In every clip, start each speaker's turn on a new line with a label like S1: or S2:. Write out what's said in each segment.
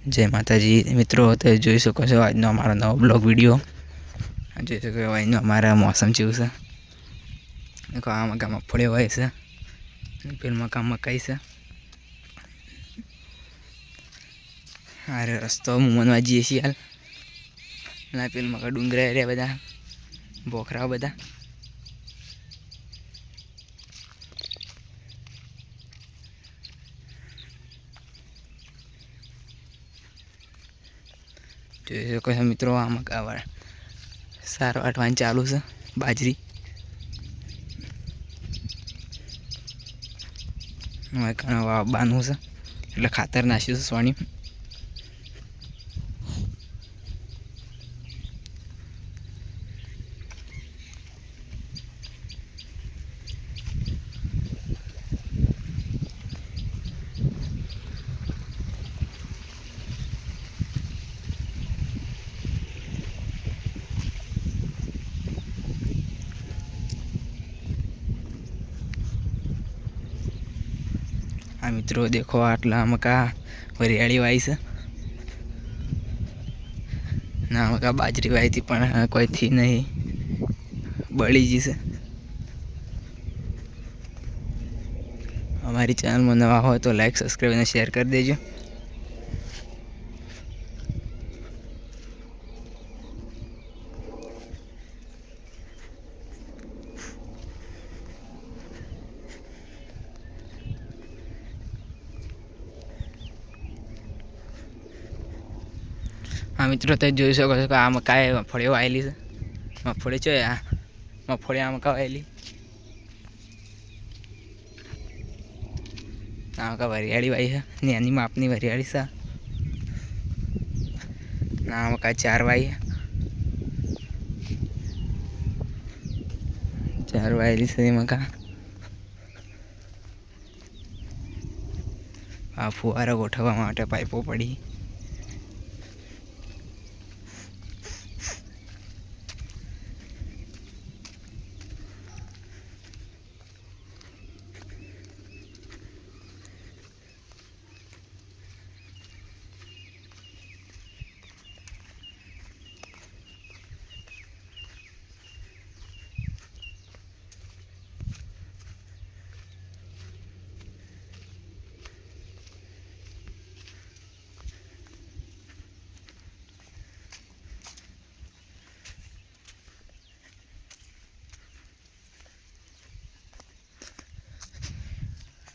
S1: જય માતાજી મિત્રો, તો જોઈ શકો છો આજનો અમારો નવો બ્લોગ વિડીયો. જોઈ શકો છો આજનો અમારા મોસમ જેવું છે. દેખો આમાં કામ મગફળી હોય છે, પેલમાં કામ મકાઈ છે. અરે રસ્તો મુમનમાં જઈએ છીએ હાલ. ના પેલમાં ડુંગરા રહ્યા બધા, બોખરા બધા. જોઈ શકો છો મિત્રો, આમાં કાવડ સાર વાટવાની ચાલુ છે, બાજરી. બાનું છે એટલે ખાતર નાખ્યું છે સોની. આ મિત્રો દેખો આટલા મકા વરિયાળી વાઈ છે. ના મકા બાજરી વાઈ હતી પણ કોઈથી નહીં, બળી જશે. અમારી ચેનલમાં નવા હોય તો લાઈક, સબસ્ક્રાઈબ અને શેર કરી દેજો. હા મિત્રો, તમે જોઈ શકો છો કે આ મકાઈ મગફળીઓ વાયેલી છે. મગફળી છે, આ મગફળી આ મકા વાયેલી. આ મકા વરિયાળી વાઈ છે, નાની માપની વરિયાળી છે. આ મકા 4 વાઈ, 4 વાયેલી છે મકા. આ ફુવારા ગોઠવવા માટે પાઇપો પડી.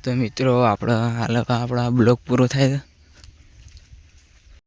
S1: તો મિત્રો, આપણા બ્લોગ પૂરો થાય છે.